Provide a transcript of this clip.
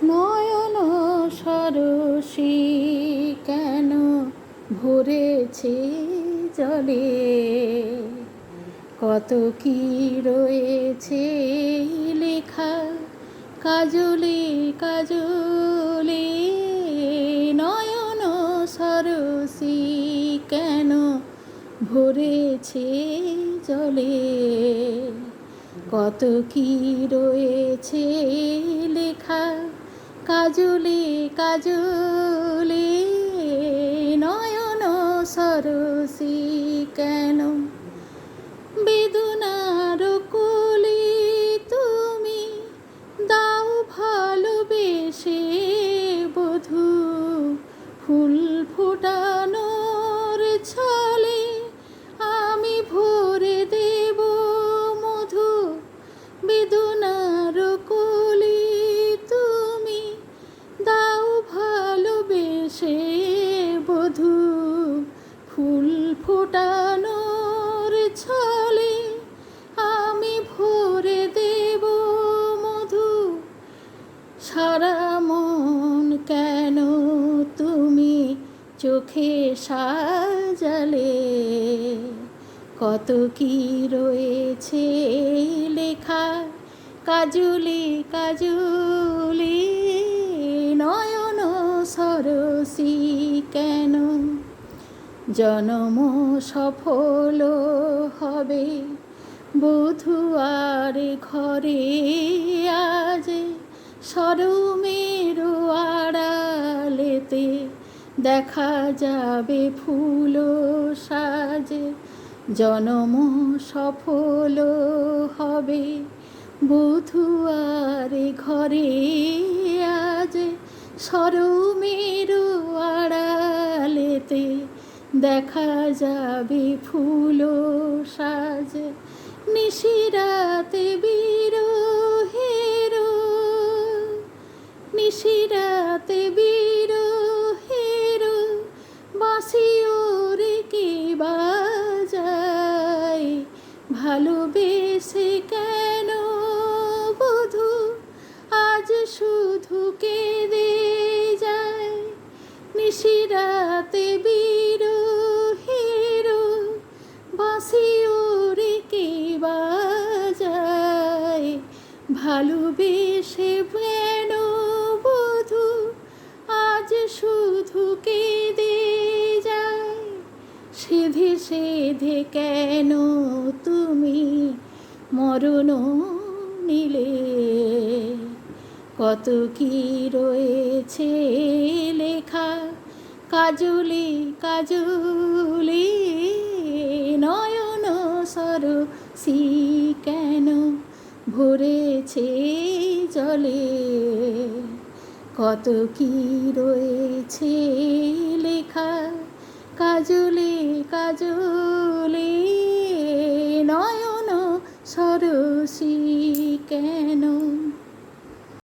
নয়ন সরসী কেন ভরেছে জলে, কত কি রয়েছে লেখা কাজলে কাজলে। নয়ন সরসী কেন ভরেছে জলে, কত কি রয়েছে লেখা কাজলে কাজলে। নয়ন সরসী কেন বেদনার কোলে তুমি দাও ভালোবেসে বধূ, ফুল ফোটানোর ছলে আমি ভরে দেব মধু। বেদনার কোলে তুমি দাও ভালোবেসে বধূ, ফুল ফোটানোর ছলে আমি ভরে দেব মধু। সারা মন কেন তুমি চোখে সাজালে, কত কি রয়েছে লেখা কাজলে কাজলে। নয়ন সরসী কেন জনম সফল হবে বধূয়ার ঘরে, আজ সরমের আড়ালেতে দেখা যাবে ফুল সাজে। জনম সফল হবে বধূয়ার ঘরে, আজ সরমের আড়ালেতে দেখা যাবে ফুল সাজে। নিশিরাতে বিরহের, নিশিরাতে বিরহের বাঁশিও রে কে বাজায়, ভালোবেসে কেন বধূ আজ শুধু কেঁদে যায়। নিশিরাতে বিরহের বাঁশিও রে কে বাজায়, ভালোবেসে কেন বধূ আজ শুধু কেঁদে যায়। সেধে সেধে কেন তুমি মরণ নিলে, কত কি রয়েছে লেখা কাজলে কাজলে। নয়ন সরসী কেন ভরেছে জলে, কত কি রয়েছে লেখা কাজলে কাজলে। নয়ন সরসী কেন।